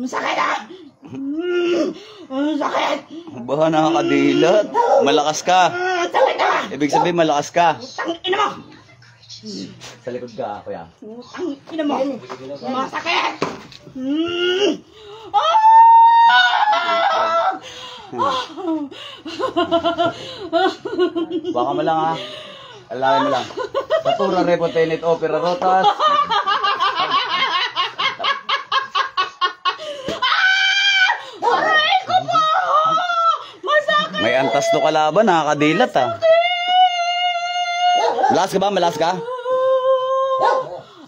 Ang sakit ah! Ang sakit! Baha, nakakadilat. Malakas ka. Ang sakit ah! Ibig sabihin, malakas ka. Putang ina mo! Sa likod ka, kuya. Putang ina mo! Masakit! Baka mo lang ha. Alahin mo lang. Satura repotenit opera rotas. Aray ko po! Masakit! May antas to kalaban, nakakadilat ha. Malakas ka ba? Malakas ka?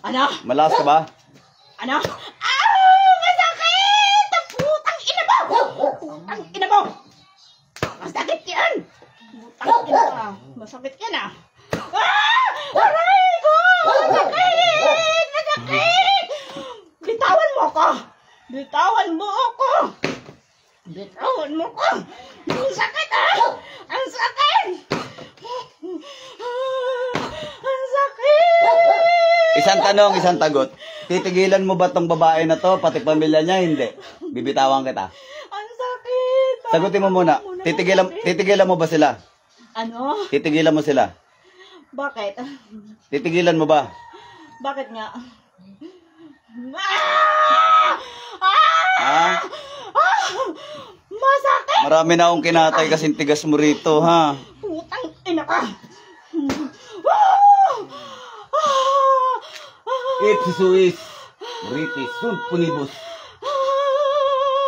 Ano? Malakas ka ba? Ano? Masakit! Ang putang ina mo! Putang ina mo! Masakit yan! Putang ina ka! Masakit yan ah! Aray ko! Masakit! Masakit! Bitawan mo ko! Bitawan mo ako! Bitawan mo ko! Ang sakit ah! Ang sakit! Ang sakit! Isang tanong, isang tagot. Titigilan mo ba tong babae na to, pati pamilya niya? Hindi. Bibitawan kita. Ang sakit! Sagutin mo muna. Titigilan mo ba sila? Ano? Titigilan mo sila? Bakit? Titigilan mo ba? Bakit nga? Ha? Masakit! Marami na akong kinatay kasing tigas mo rito, ha? Putang ina ka! Ipsisuis, British, sun punibus.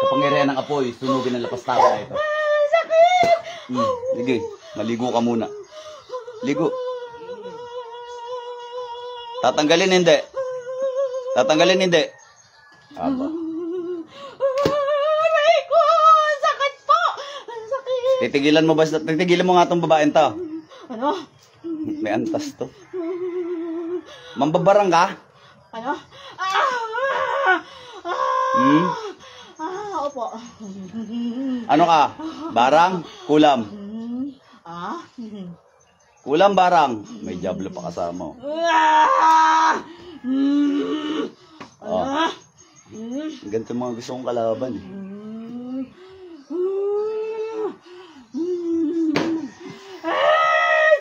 Kapangyarihan ng apoy, sunugin ang lapastakan na ito. Sakit! Sige, maligo ka muna. Ligo. Tatanggalin hindi. Tatanggalin hindi. Aba. Aray ko! Ang sakit po! Ang sakit! Titigilan mo nga tong babaeng to. Ano? May antas to. Mambabarang ka? Ano? Opo. Ano ka? Barang? Kulam? Kulam barang? May diablo pa kasama. Oh. Ganito mga gusto kong kalaban.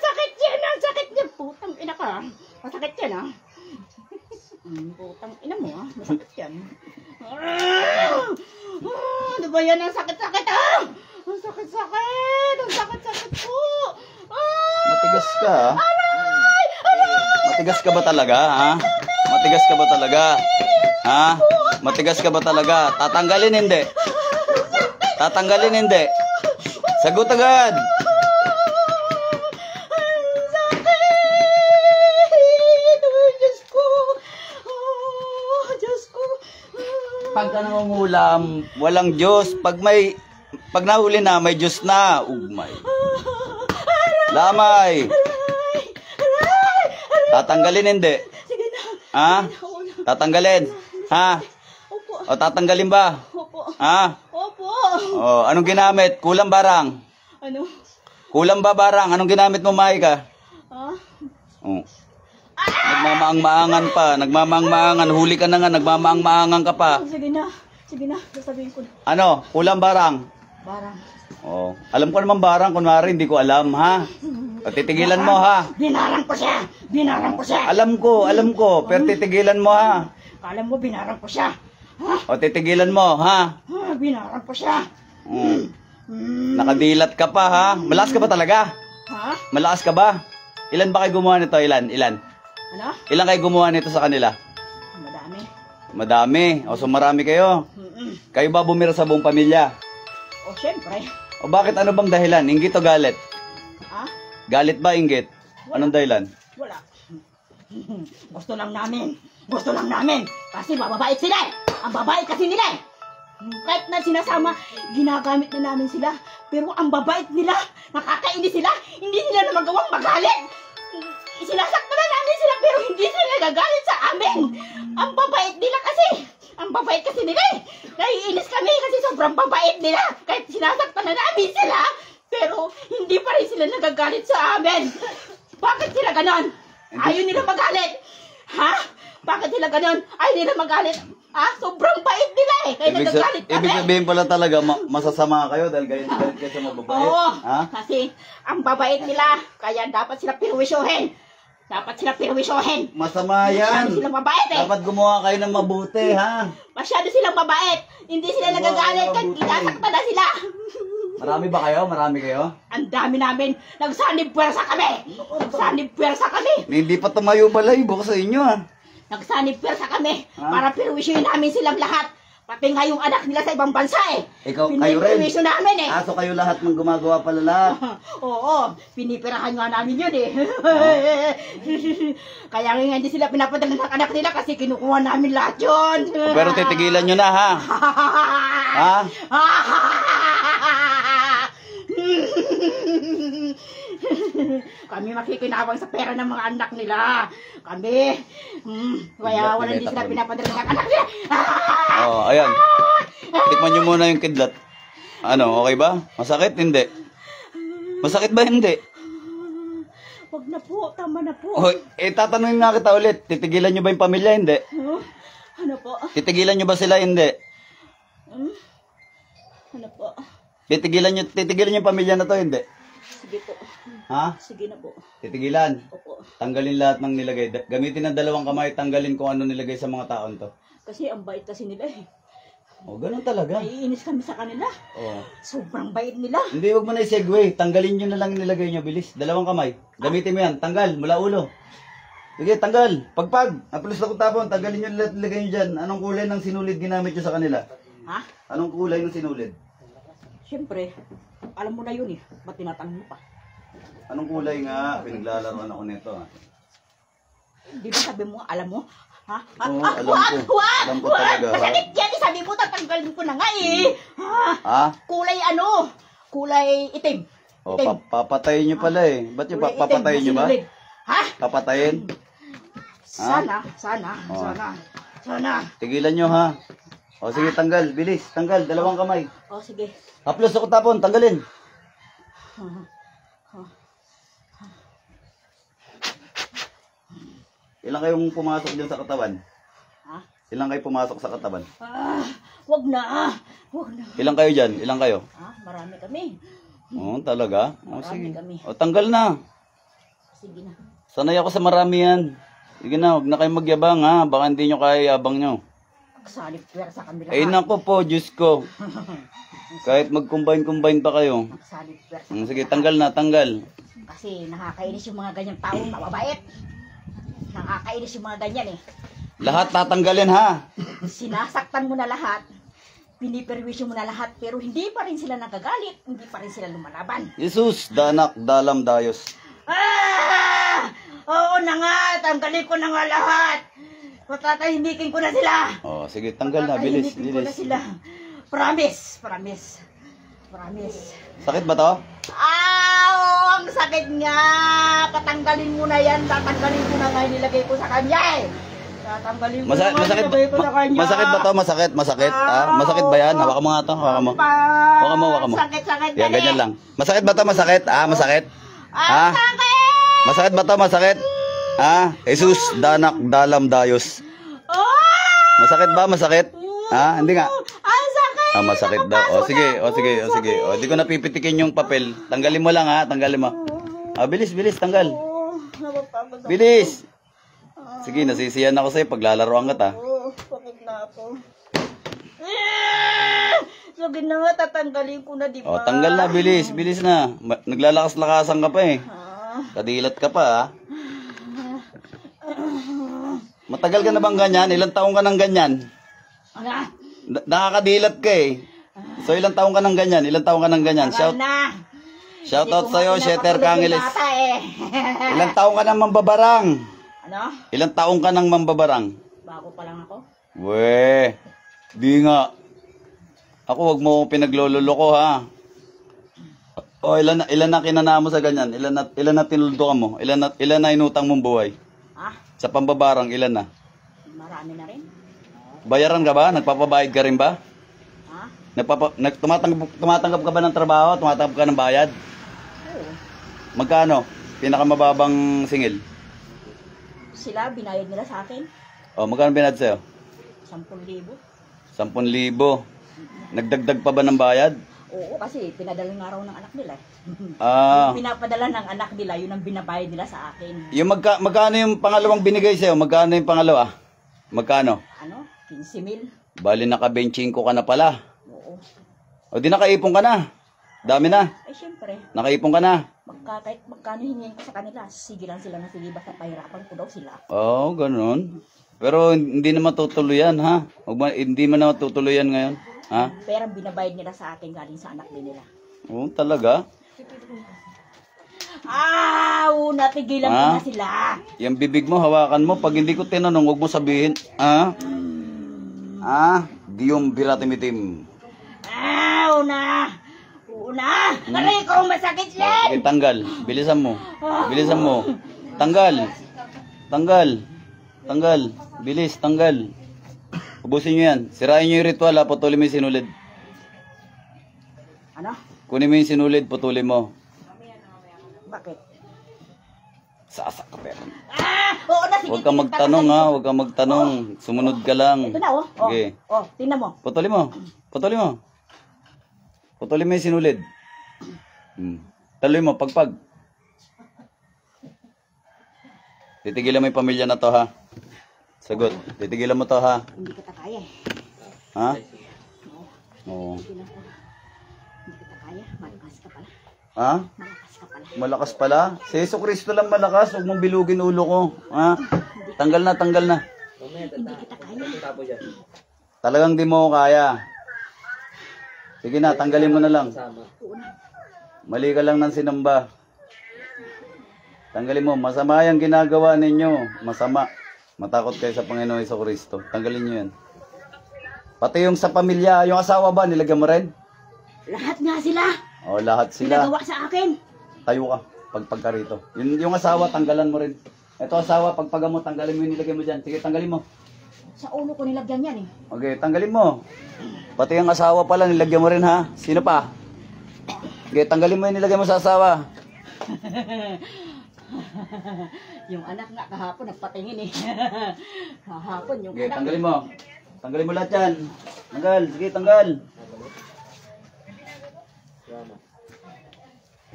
Sakit yan! Ang sakit yan! Putang ina ka! Masakit yan ah! Putang ina mo ah! Masakit yan! Ano ba yan? Ang sakit-sakit ah! Ang sakit-sakit! Ang sakit-sakit po! Matigas ka, ha? Aray! Aray! Matigas ka ba talaga, ha? Matigas ka ba talaga? Ha? Matigas ka ba talaga? Tatanggalin hindi. Tatanggalin hindi. Sagot agad. Pag ka nangungulam, walang Diyos. Pag nahuli na, may Diyos na. Ugmay. Lamay. Tatanggalin hindi. Sige na. Ha? Tatanggalin. Ha? Opo. O tatanggalin ba? Opo. Ha? Opo. O anong ginamit? Kulang barang. Ano? Kulang ba barang? Anong ginamit mo, Maika? Ah? Oh. Nagmamaang-maangan pa. Nagmamaang-maangan. Huli ka na nga. Nagmamaang-maangan ka pa. Sige na. Sige na. Sasabihin ko na. Ano? Kulang barang? Barang. Oh. Alam ko naman barang. Kunwari, hindi ko alam, ha? O, titigilan mo, ha? Binarang ko siya. Binarang ko siya. Alam ko. Pero titigilan mo, ha? Alam mo, binarang ko siya. Ha? O, titigilan mo, ha? Binarang ko siya. Nakadilat ka pa, ha? Malakas ka ba talaga? Ha? Malakas ka ba? Ilan ba kayo gumawa nito? Ilan? Ano? Ilan kayo gumawa nito sa kanila? Madami. Madami. O, so marami kayo. Kayo ba bumira sa buong pamilya? O, syempre. O bakit ano bang dahilan? Inggit o galit? Ha? Galit ba, inggit? Anong dahilan? Wala. Gusto lang namin. Gusto lang namin. Kasi mababait sila eh. Ang babait kasi nila eh. Kahit na sinasama, ginagamit na namin sila. Pero ang babait nila, nakakainis sila, hindi nila na magawang magalit. Sinasaktan na namin sila pero hindi sila nagagalit sa amin. Ang babait nila kasi. Ang babait kasi nila eh. Naiinis kami kasi sobrang babait nila. Kahit sinasaktan na namin sila, pero hindi pa rin sila nagagalit sa amin. Bakit sila ganon? Ayaw nila magalit. Ha? Bakit sila ganon? Ayaw nila magalit. Sobrang bait nila eh. Kaya nagagalit kami. Ibig sabihin pala talaga, masasama kayo dahil galit kayo sa mababait. Oo, Ha? kasi ang babait nila, kaya dapat sila pirwisyohin. Dapat sila pirwisyohin. Masama Masyado yan. silang mabait eh. Dapat gumawa kayo ng mabuti, ha? Masyado silang mabait. Hindi sila nagagalit kahit kinasakta na sila. Marami ba kayo? Marami kayo? Ang dami namin. Nagsanib puwersa kami. Nagsanib puwersa kami. Hindi pa tumayo balahibo sa inyo, ha? Nagsanib puwersa kami. Ha? Para pirwisyohin namin silang lahat. Pati nga yung anak nila sa ibang bansa eh. Ikaw, kayo rin? Pinipirwisyo namin eh. So kayo lahat ng gumagawa pala lahat. Oo, pinipirahan nga namin yun eh. Kaya nga hindi sila pinapadala ng anak nila kasi kinukuha namin lahat yun. Pero titigilan nyo na, ha? Ha? Kami makikinabang sa pera ng mga anak nila. Kami. Kaya wala hindi sila pinapadala ng anak nila. Oh, ayan. Tikman nyo muna yung kidlat. Ano, okay ba? Masakit? Hindi. Masakit ba? Hindi. Wag na po, tama na po. Oh, tatanungin nga kita ulit. Titigilan nyo ba yung pamilya? Hindi. Ano po? Titigilan nyo ba sila? Hindi. Ano po? Titigilan nyo yung pamilya na to? Hindi. Sige po. Ha? Sige na po. Titigilan. Opo. Tanggalin lahat ng nilagay. Gamitin ng dalawang kamay, tanggalin kung ano nilagay sa mga taon to. Kasi ang bait kasi nila eh. Oh, ganun talaga. Naiinis kami sa kanila. Oh. Sobrang bait nila. Hindi, wag mo na i-segue. Tanggalin nyo na lang yung nilagay nyo, bilis. Dalawang kamay. Gamitin mo yan. Tanggal, mula ulo. Sige, tanggal. Pagpag. Napulis na kong tapon. Tanggalin nyo lahat nilagay nyo dyan. Anong kulay ng sinulid ginamit nyo sa kanila? Ha? Anong kulay ng sinulid? Siyempre, alam mo na yun eh. Ba't tinatanong mo pa? Anong kulay nga? Pinaglalaroan ako nito. Ha? Di ba sabi mo, alam mo? Ha? Oo, alam ko. Alam ko talaga. Masakit yan. Sabi mo, tatanggalin ko na nga eh. Ha? Kulay ano? Kulay itim. O, Itim. papatayin nyo pala eh. Ba't yung Kulay itim, papatayin nyo ba? masinulid. Ha? Papatayin? Sana. Oh. Sana. Tigilan nyo ha. O sige, tanggal. Bilis. Tanggal. Dalawang kamay. O, sige. Haplos ako tapon. Tanggalin. Ilang kayong pumasok dyan sa katawan? Ha? Ilang kayo pumasok sa katawan? Wag na. Wag na. Ilang kayo dyan? Ilang kayo? Marami kami. Oo, talaga? O Marami sige. kami. O tanggal na. Sige na. Sanay ako sa marami yan. Sige na, huwag na kayong magyabang ha. Baka hindi nyo kaya yabang nyo. Salip pera sa kanila. Ay nako po, Diyos ko. Kahit mag-combine-combine pa kayo. Salip pera sa Sige, tanggal na, tanggal. Kasi nakakainis yung mga ganyang tao, mababait. Nakakainis yung mga ganyan eh. Lahat tatanggalin ha. Sinasaktan mo na lahat. Piniperwisyo mo na lahat. Pero hindi pa rin sila nagagalit. Hindi pa rin sila lumalaban. Jesus, danak, dalam, dayos. Oo na nga. Tanggalin ko na nga lahat. Patatahimikin ko na sila. Oh, sige, tanggal na, bilis, Patatahimikin ko na bilis. sila. Promise. Sakit ba to? Oo, ang sakit nga. Patanggalin mo na yan. Tatanggalin ko na nga yung nilagay ko sa kanya eh. Tatanggalin ko na nga yung nilagay ko sa kanya. Masakit ba to? Masakit? Masakit ba yan? Hawakan mo nga to, hawakan mo. Hawakan mo. Sakit. Yan, ganyan lang. Masakit ba to? Masakit? Masakit? Ang sakit! Masakit ba to? Masakit? Jesus, danak, dalam, dayos. Masakit ba? Masakit? Hindi nga. Ang sakit! Masakit daw. Sige. Di ko napipitikin yung papel. Tanggalin mo lang ha, tanggalin mo. Bilis, tanggal. Bilis! Sige, nasisiyan ako sa'yo. Paglalaroan ka ta. Sakit na ako. Sakit na nga, tatanggalin ko na, di ba? Tanggal na, bilis na. Naglalakas-lakasan ka pa eh. Kadilat ka pa ha. Matagal ka na bang ganyan? Ilang taong ka nang ganyan? Nakakadilat ka eh. So ilang taong ka nang ganyan? Shoutout sa'yo, Sheter Kangeles. Ilang taong ka nang mambabarang? Ano? Ilang taong ka nang mambabarang? Bago pa lang ako. Weh, di nga. Ako, wag mo pinaglololoko ha. Ilan na kinana mo sa ganyan? Ilan na tinuldukan mo? Ilan na inutang mong buhay? Sa pambabarang, ilan na? Marami na rin. Bayaran ka ba? Nagpapabayad ka rin ba? Tumatanggap ka ba ng trabaho? Tumatanggap ka ng bayad? Oo. Magkano? Pinakamababang singil? Sila, binayad nila sa akin. Magkano binayad sa'yo? 10,000. 10,000. Nagdagdag pa ba ng bayad? Oo, kasi pinadala nga raw ng anak nila. Ah, Yung pinapadala ng anak nila, yun ang binabayad nila sa akin. yung magkano yung pangalawang binigay sa'yo? Magkano yung pangalawa? Magkano? Ano? 15,000. Bali naka-25 ka na pala. Oo. O di nakaipon ka na. Dami na. Eh, syempre, Nakaipon ka na. kahit magkano hingin ko sa kanila, sige lang sila na sige, basta pahirapan ko daw sila. Oo, ganun. Pero hindi na matutuloy yan, ha? Hindi mo na matutuloy yan ngayon. Ha? Pero ang binabayad nila sa akin galing sa anak din nila. Oo, talaga? Natigilan ko Ah? na sila. Yung bibig mo, hawakan mo. Pag hindi ko tinanong, huwag mo sabihin. Ha? Di yung biratimitim. Aray ko, masakit yan! Okay, tanggal. Bilisan mo. Bilisan mo. Tanggal. Tanggal. Tanggal. Bilis, tanggal. Ubusin nyo yan. Sirain nyo yung ritual, ha? Putulin mo yung sinulid. Ano? Kunin mo yung sinulid, putulin mo. Bakit? Sasak ka, pero. Oo na, sige. Huwag kang magtanong, ha? Huwag kang magtanong. Sumunod ka lang. Ito na, oh. Okay. Tingnan mo. Putulin mo. Putulin mo. Putulin mo yung sinulid. Taloy mo, pagpag. Titigilan mo yung pamilya na to, ha? Sagot. Titigilan mo to, ha? Hindi kita kaya eh. Ha? Oo. Tigilan ko. Hindi kita kaya. Malakas ka pala. Ha? Malakas ka pala. Malakas pala? Si Yesu Cristo lang malakas. Huwag mong bilugin ulo ko. Ha? Tanggal na, tanggal na. Hindi kita kaya. Talagang di mo kaya. Sige na, tanggalin mo na lang. Oo na. Mali ka lang ng sinamba. Tanggalin mo. Masama yung ginagawa ninyo. Masama. Matakot kayo sa Panginoon Hesus Kristo. Tanggalin nyo yan. Pati yung sa pamilya, yung asawa ba, nilagyan mo rin? Lahat nga sila. O, lahat sila. Pinagawa sa akin. Tayo ka, pagka rito. Yung asawa, tanggalan mo rin. Ito asawa, pagpaga mo, tanggalin mo yung nilagay mo dyan. Sige, tanggalin mo. Sa ulo ko nilagyan yan eh. Okay, tanggalin mo. Pati yung asawa pala, nilagyan mo rin, ha? Sino pa? Okay, tanggalin mo yung nilagay mo sa asawa. Yung anak nga kahapon nagpatingin eh. Kahapon yung Okay, anak. tanggalin mo. Tanggalin mo lahat yan. Tanggal, sige, tanggal.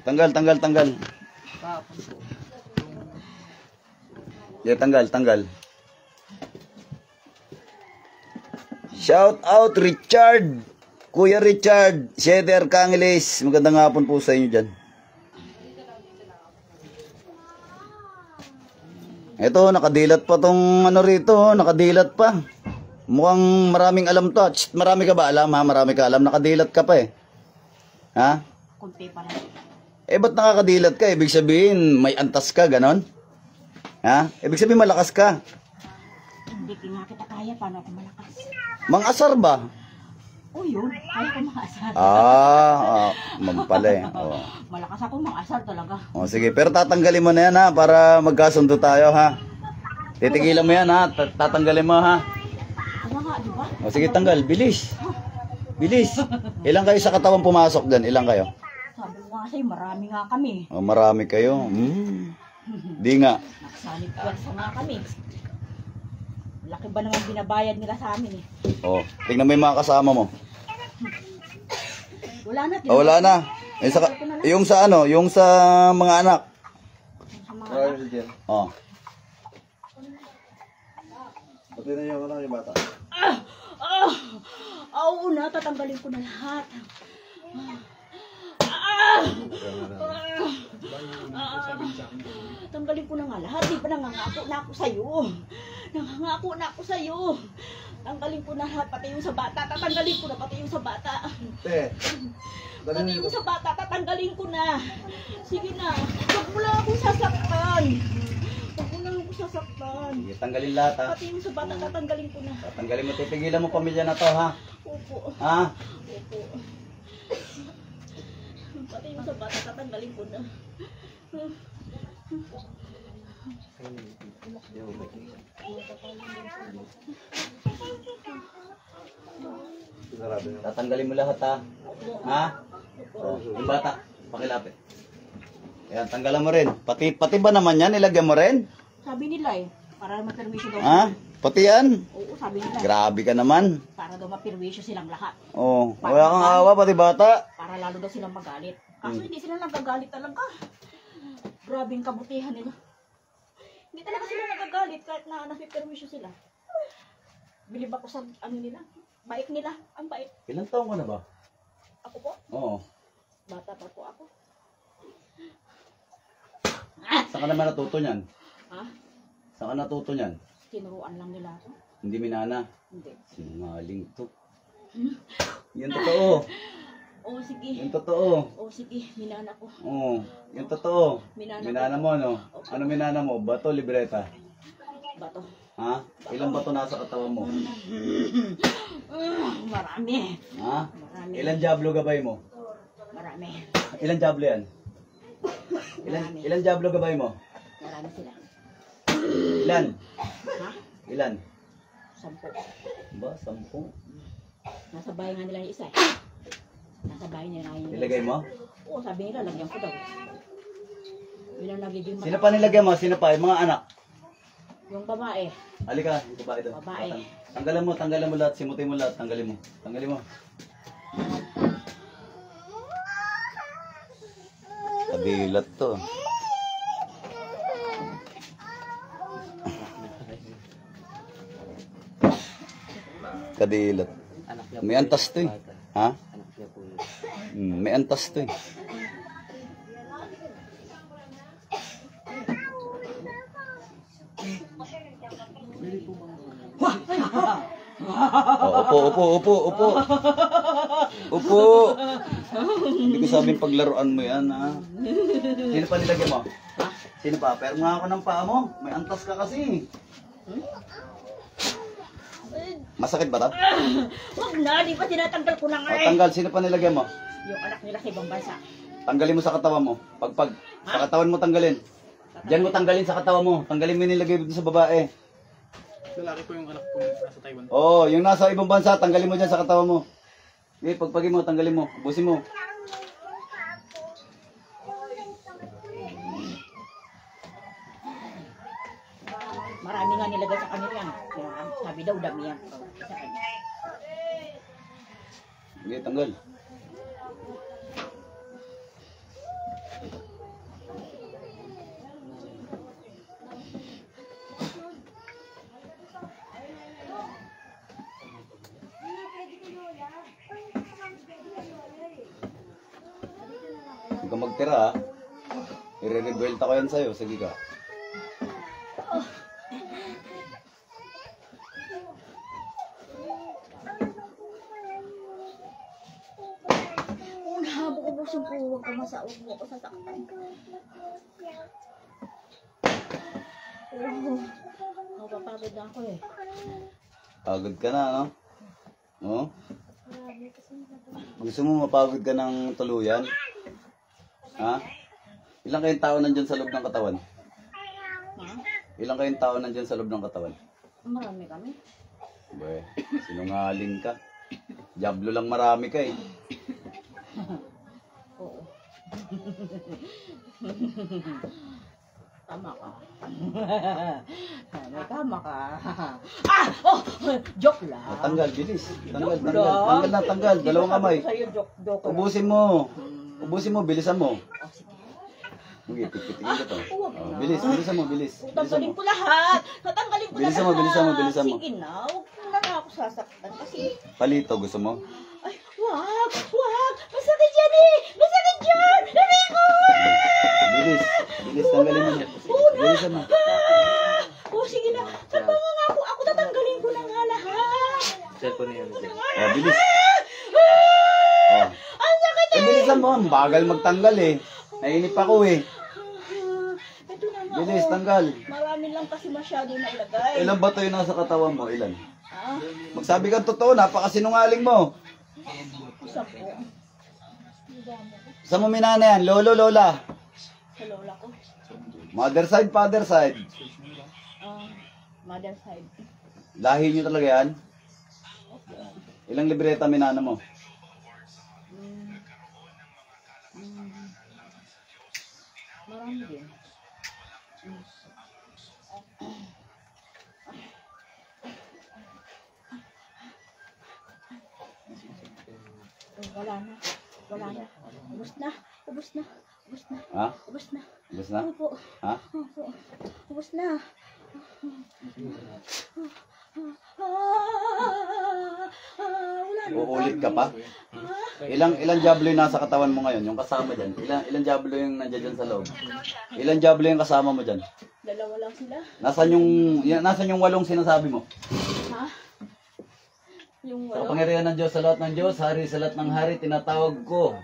Tanggal, tanggal, tanggal. Kahapon po. Okay, tanggal, tanggal. Shout out Richard. Kuya Richard, Shedder Kangilis. Magandang hapon po sa inyo dyan. Ito, nakadilat pa tong ano rito, nakadilat pa. Mukhang maraming alam to. Shh, marami ka ba alam, ha? Marami ka alam, nakadilat ka pa eh. Ha? Kunti pa lang. Ba't nakakadilat ka? Ibig sabihin, may antas ka, ganon? Ha? Ibig sabihin, malakas ka. Hindi nga kita kaya, paano ako malakas? Mang-asar ba? Oh yun, kaya ko makasar. Mampala eh. Oh. Malakas ako makasar talaga. Oh, sige, pero tatanggalin mo na yan, ha? Para magkasundo tayo, ha? Titigilan mo yan, ha? Tatanggalin mo, ha? Ano nga, di ba? O sige, tanggal. Bilis. Bilis. Ilang kayo sa katawan pumasok dyan? Ilang kayo? Sabi ko nga sa'yo, marami nga kami. O, marami kayo. Di nga. Nakasanib pwersa nga kami. Laki ba naman binabayad nila sa amin eh. O, tingnan mo yung mga kasama mo. Wala na. O, wala na. Yung sa ano, yung sa mga anak. Sa mga anak. O. Pati na yung bata. Oo na, tatanggalin ko na lahat. Tanggalin ko na nga lahat. Di ba nangangako na ako sa'yo? Nangangako na ako sa'yo. Tanggalin ko na lahat, pati yung sa bata. Tatanggalin ko na pati yung sa bata. Te, Pati yung sa bata, tatanggalin ko na. Sige na. Huwag mo lang akong sasaktan. Huwag mo lang akong sasaktan. Sige, tanggalin lahat, ha? Pati yung sa bata, tatanggalin ko na. Tatanggalin mo, titigilan mo pamilya na to, ha? Opo. Ha? Opo. Pati yung sa bata, tatanggalin ko na. sarado yun. Tatanggalin mo lahat, ha? Ha? O, yung bata, pakilapit. Ayan, tanggalan mo rin. Pati ba naman yan, nilagyan mo rin? Sabi nila eh. Para maperwisyo daw. Ha? Pati yan? Oo, sabi nila. Grabe ka naman. Para daw maperwisyo silang lahat. Oh, wala kang awa pati bata. Para lalo daw silang magalit. Kaso hindi sila nagagalit talaga. Grabing kabutihan nila. Hindi talaga sila nagagalit kahit na napiperwisyo sila. Bilib ako sa ano nila. Bait nila. Ang bait. Ilang taon ka na ba? Ako po. Oo. Bata pa po ako. Saan ka naman natuto niyan? Ha? Saan ka natuto niyan? Tinuruan lang nila ako. Hindi minana. Hindi. Sinungaling to. Yung totoo. Oo, sige. Yung totoo. Oo, sige. Minana ko. Oo. Yung totoo. Minana Minana mo, no? Ano minana mo? Bato, libreta? Bato. Ha? Ilang bato nasa katawan mo? Marami. Ha? Marami. Ilang jablo gabay mo? Marami. Ilang jablo yan? Marami. Ilang jablo gabay mo? Marami sila. Ilan? Ha? Ilan? 10. Ba, 10? Nasa bahay nga nila yung isa eh. Nasa bahay nila yung Nilagay mo? Oo, sabi nila, lagyan ko daw. Yun ang nagiging Sino pa nilagay mo? Sino pa? Yung mga anak? Yung babae. Halika, yung babae doon. Babae. Tanggalan mo lahat, simutin mo lahat, tanggalin mo. Tanggalin mo. Kabilat to. Kadilat. May antas to eh. Ha? May antas to eh. Oh, upo. Upo. Hindi ko sabing paglaruan mo yan, ha? Sino pa nilagyan mo? Sino pa? Pero nga ako ng paa mo. May antas ka kasi. Masakit ba ta? Wag na, di ba tinatanggal ko na nga O, eh. tanggal. Sino pa nilagyan mo? Yung anak nila sa ibang bansa. Tanggalin mo sa katawan mo. Pagpag. Sa katawan mo tanggalin. Diyan mo tanggalin sa katawan mo. Tanggalin mo yung nilagay dito sa babae. Lalaki po yung anak ko nasa Taiwan. Oo, yung nasa ibang bansa, tanggalin mo dyan sa katawan mo. Okay, pagpagin mo, tanggalin mo. Ubusin mo. Marami nga nilagay sa kanila yan. Kaya sabi daw, dami yan. Sa kanya. Okay, tanggal. Huwag kang magtira, ha? I-re-rebuelta ko yan sa'yo. Sige ka. Habo ko busong ko, huwag ko masaog mo ko sasaktan. Mapapagod na ako eh. Pagod ka na, no? Oh? Gusto mo mapagod ka ng tuluyan? Ha? Ilang kayong tao nandyan sa loob ng katawan? Ha? Ilang kayong tao nandyan sa loob ng katawan? Marami kami. Be, sinungaling ka. Diablo lang marami ka eh. Oo. Tama ka. May tama ka. Oh! Joke lang. Tanggal, bilis. Tanggal, Joke tanggal. lang. Tanggal na, tanggal. Dalawang kamay. Sa'yo, joke lang. Ubusin mo. Ubusin mo, bilisan mo. Oh, sige. Sige, pipitigin ko to. Huwag Oh, na. bilis, bilisan mo, bilis. Bilisan Tatanggalin mo. ko lahat. Tatanggalin ko Bilisan mo, lahat. bilisan mo, bilisan mo. Sige na. Huwag na ako sasaktan. Kasi, Palito, gusto mo? ay, wag. Masakit yan eh. Masakit yan. Aray ko. Bilis. Bilis, tanggalin mo. Bilisan mo. Oh, sige na. Tabangan nga ako. Ako tatanggalin ko na nga lahat. Cellphone niya. Oh, bilis. Oh. Ang sakit eh. Bilisan mo. Ang bagal magtanggal eh. Nainip ako eh. Ito na nga. Bilis, oh. tanggal. Marami lang kasi masyado na ilagay. Ilan ba ito yung nasa katawan mo? Ilan? Ah, Magsabi kang totoo, napakasinungaling mo. isa po. Saan mo minana yan? Lolo, lola? Sa lola ko. Mother side, father side? Mother side. Lahi nyo talaga yan? Ilang libreta minana mo? Marami din. Wala na. Wala na. Ubus na. Ubus na. Ubus na. Ha? Ubus na. Ubus na? Opo. Ha? Opo. Ubus na. Wala na. Uulit ka pa? Ilang diablo yung nasa katawan mo ngayon? Yung kasama dyan? Ilang diablo yung nandiyan dyan sa loob? Ilang diablo yung kasama mo dyan? Dalawa lang sila. Nasaan yung 8 sinasabi mo? Ha? Yung Sa walo. kapangyarihan ng Diyos, sa lahat ng Diyos, hari sa lahat ng hari, tinatawag ko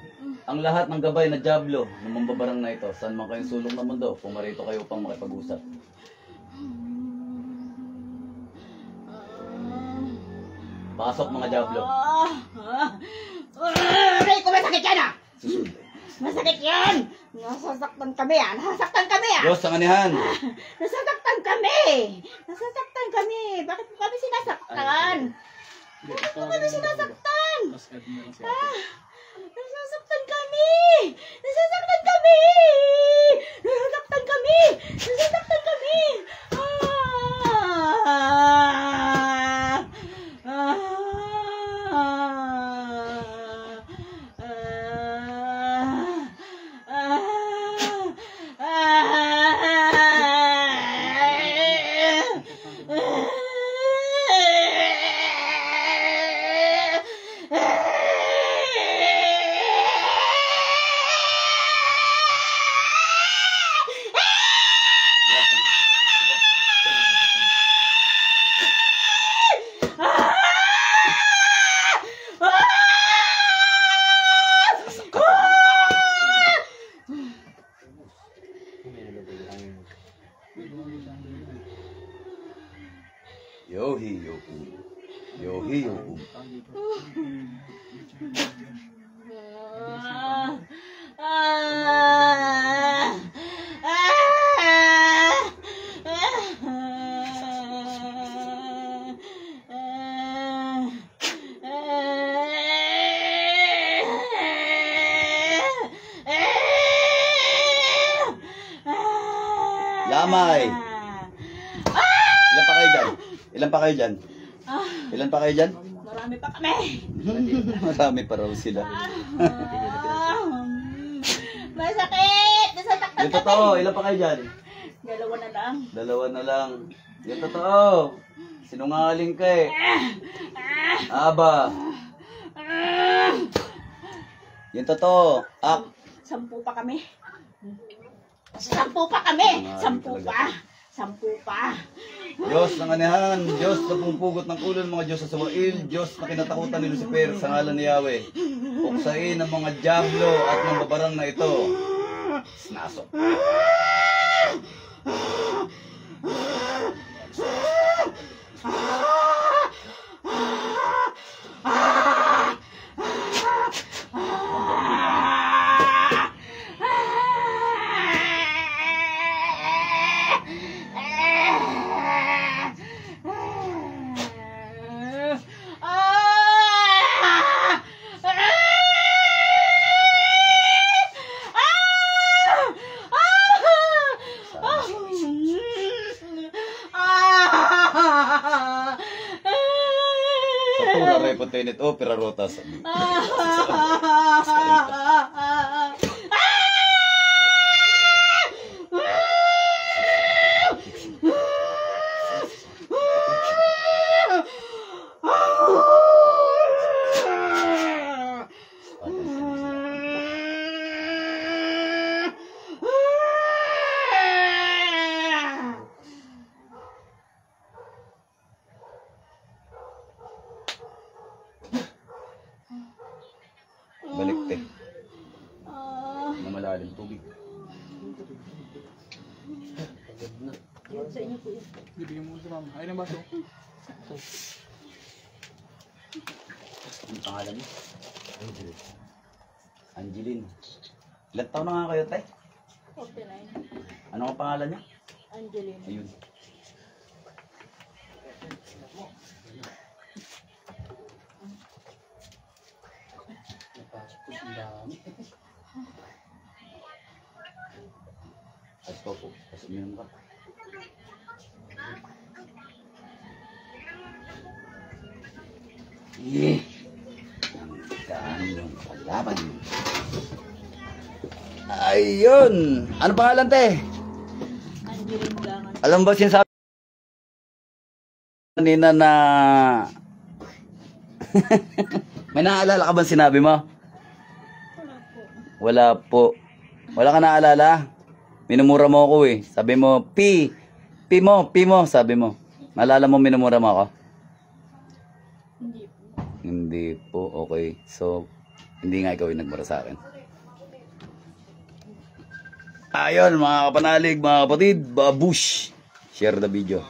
ang lahat ng gabay na diablo ng mambabarang na ito. Saan man kayong sulok ng mundo, pumarito kayo upang makipag-usap. Pasok mga diablo. Aray ko, masakit yan ah! Susunod. Masakit yan! Nasasaktan kami ah! Nasasaktan kami ah! Diyos ang anihan. Nasasaktan kami! Nasasaktan kami! Bakit mo kami sinasaktan? Bakit mo kami sinasaktan? Tapos add mo lang siya. Nasasaktan kami! Nasasaktan kami! Nasasaktan kami! Nasasaktan kami! Yohi yokum. Yohi yokum. Lamay. Ilan pa kayo dyan? Ilan pa kayo dyan? Ilan pa kayo dyan? Marami pa kami! Marami pa raw sila. Masakit! Nasasaktan Yung totoo, ilan pa kayo dyan? Dalawa na lang. Dalawa na lang. Yung totoo. Sinungaling ka eh. Aba. Yung totoo. Ak. 10 pa kami. 10 pa kami! 10 pa! 10 pa! Diyos ng anihan, Diyos na pumupugot ng ulo ng mga Diyos sa Sumail, Diyos na kinatakutan ni Lucifer sa ngalan ni Yahweh. Puksain ang mga diablo at mambabarang na ito. Snasok. Sa tura repotenet opera rotas. Balikte. Na malalim tubig. Sa inyo po yun. Bibigyan mo sa mama. Ayun ang baso. Ang pangalan niya? Angeline. Angeline. Ilan taon na nga kayo, tay? 49. Ano ang pangalan niya? Angeline. Ayun. Tapos po, tapos uminom ka. Nanggaan yung kalaban. Ayun. Ano pangalan, te? Alam ba sinasabi kanina na may naaalala ka bang sinabi mo? Wala po. Wala ka naaalala? Minumura mo ako eh. Sabi mo, P mo, sabi mo. Naalala mo minumura mo ako? Hindi po. Okay. So, hindi nga ikaw yung nagmura sa akin. Ayun, mga kapanalig, mga kapatid, babush. Share the video.